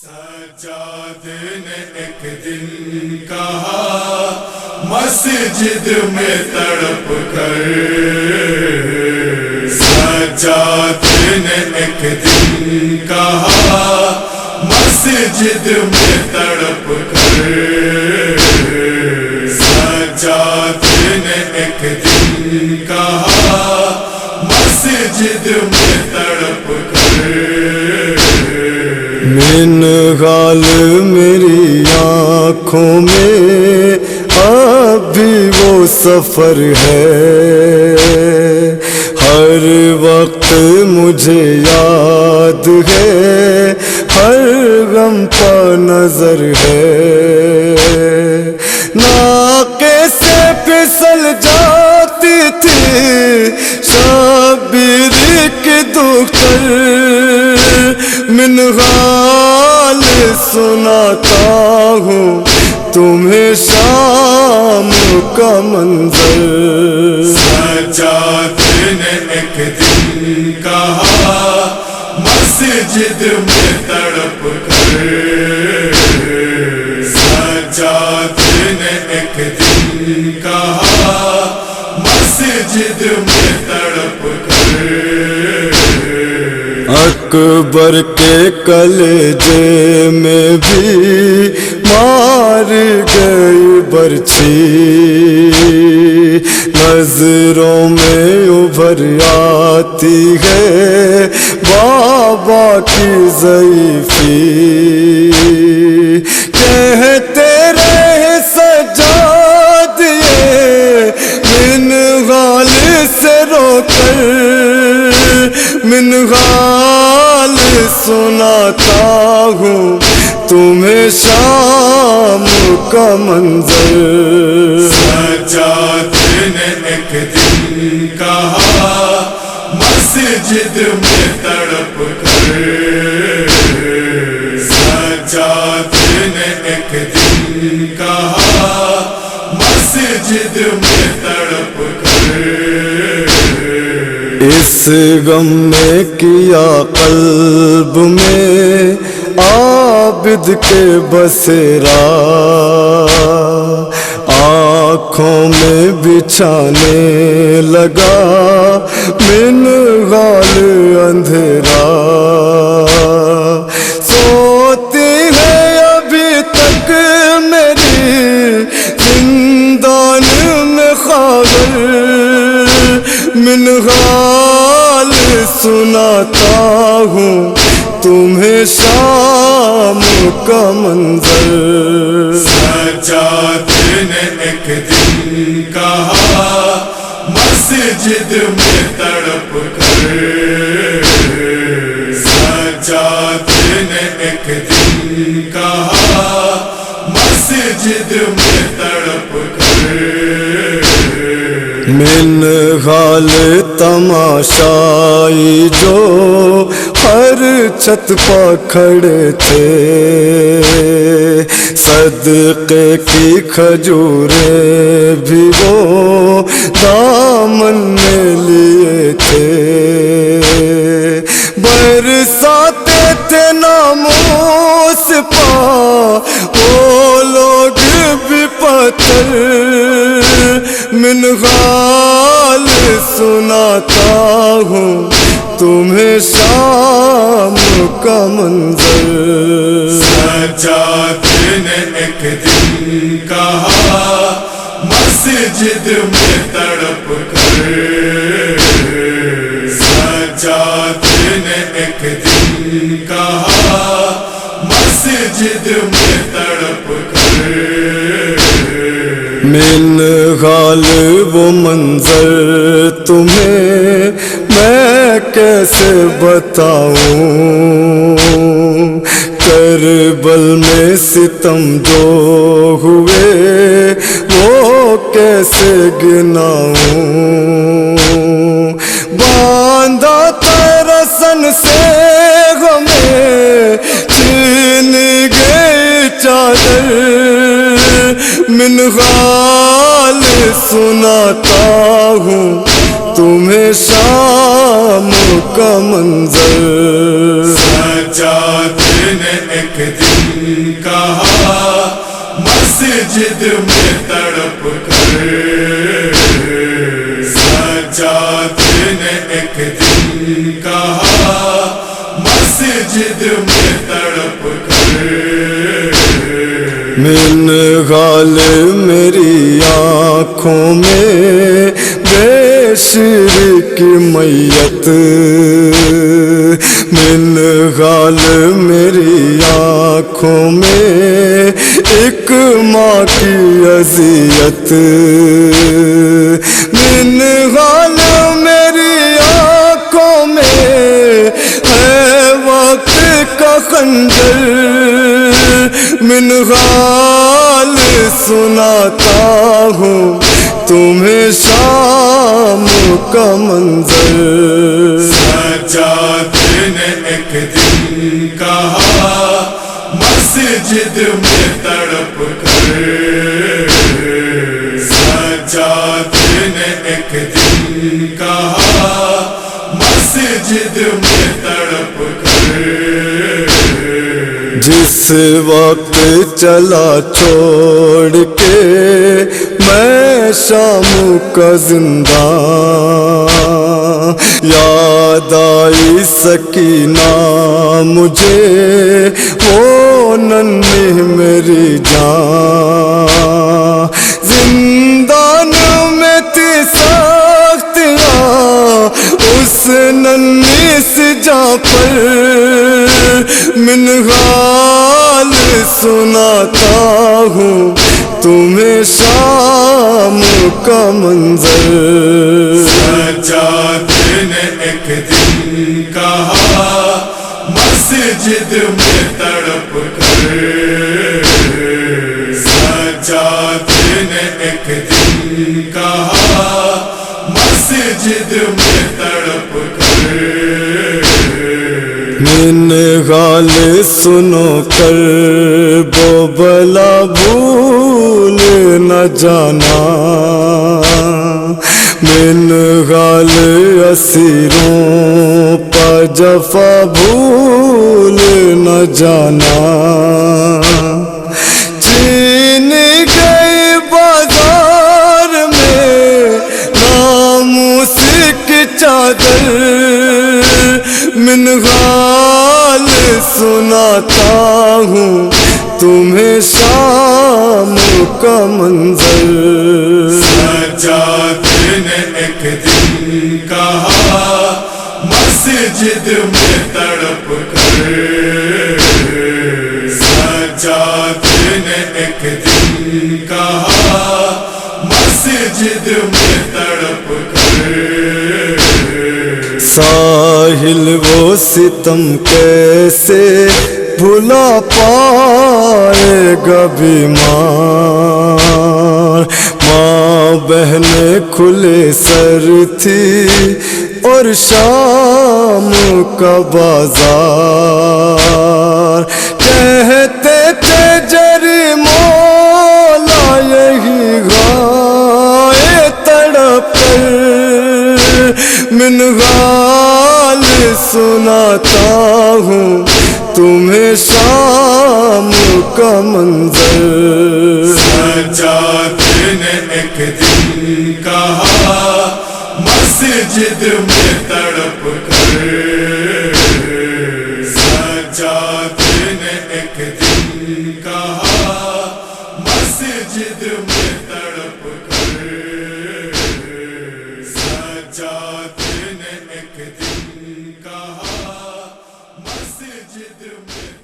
سجاد نے ایک دن کہا مسجد میں تڑپ کر، سجاد نے ایک دن کہا مسجد میں تڑپ کر، سجاد نے ایک دن کہا مسجد میں تڑپ کر، منغال میری آنکھوں میں اب بھی وہ سفر ہے، ہر وقت مجھے یاد ہے، ہر غم پہ نظر ہے، ناقے سے پھسل جاتی تھی شبیر کی دختر، منغال سناتا ہوں تمہیں شام کا منظر۔ سجاد نے ایک دن کہا مسجد میں تڑپ کر، سجاد نے ایک دن کہا مسجد میں تڑپ کر، اکبر کے کلیجے میں بھی مار گئی برچھی، نظروں میں ابھر آتی ہے بابا کی ضعیفی، کہتے رہے سجاد یہ منغال سے رو کر، منغال سناتا ہوں تمہیں شام کا منظر۔ سجاد نے ایک دن کہا مسجد میں تڑپ کر، سجاد نے ایک دن کہا مسجد میں تڑپ کر، اس غم نے کیا قلب میں عابد کے بسیرا، آنکھوں میں بچھانے لگا منغال اندھیرا، سوتی ہے ابھی تک میری زندان میں خاور، منغال سناتا ہوں تمہیں شام کا منظر۔ سجاد نے ایک دن کہا مسجد میں تڑپ کر، سجاد نے ایک دن کہا مسجد میں تڑپ کر، منغال تماشائی جو ہر چھت پہ کھڑے تھے، صدقے کی کھجوریں بھی وہ دامن میں لیے تھے، برساتے تھے ناموس پہ وہ لوگ بھی پتھر، منغال سناتا ہوں تمہیں شام کا منظر۔ سجاد نے ایک دن کہا مسجد میں تڑپ کر، سجاد نے ایک دن کہا مسجد میں تڑپ کر، منغال وہ منظر تمہیں میں کیسے بتاؤں، کربل میں ستم جو ہوئے وہ کیسے گناؤں، باندھا ترسن سے ہمیں چھین گئی چادر، منغال سناتا ہوں تمہیں شام کا منظر۔ سجاد نے ایک دن کہا مسجد میں تڑپ کر، سجاد نے ایک دن کہا مسجد میں تڑپ کر، منغال میری آنکھوں میں بشر کی میت، منغال میری آنکھوں میں ایک ماں کی اذیت، منغال میری آنکھوں میں ہے وقت کا خنجر، منغال سناتا ہوں تمہیں شام کا منظر، سجاد نے ایک دن کہا مسجد میں تڑپ کر، سجاد نے ایک دن کہا مسجد میں تڑپ کر، جس وقت چلا چھوڑ کے میں شام کا زنداں، یاد آئی سکینہ مجھے وہ ننھی میری جان، زندان میں تھی سختیاں اس ننھی سی جاں پر، منغال سناتا ہوں تمہیں شام کا منظر، سجاد نے ایک دن کہا مسجد میں تڑپ کر، سجاد نے ایک دن کہا مسجد میں تڑپ کر، منغال سنو کر وہ بلا بھول نہ جانا، منغال اسیروں پا جفا بھول نہ جانا، چھین گئی بازار میں ناموس کی چادر، منغال سناتا ہوں تمہیں شام کا منظر، سجاد نے ایک دن کہا مسجد میں تڑپ کر، سجاد نے ایک دن کہا مسجد میں تڑپ کر، ساحل وہ ستم کیسے بھلا پائے گا بیمار، ماں بہنیں کھلے سر تھی اور شام کا بازار، کہتے تھے جری مولا یہی گائے تڑپ کر، منغال سناتا ہوں تمہیں شام کا منظر، سجاد نے ایک دن کہا مسجد میں تڑپ کر، سجاد نے ایک دن کہا مسجد میں تڑپ کر، سجاد نے ایک دن کہا مسجد میں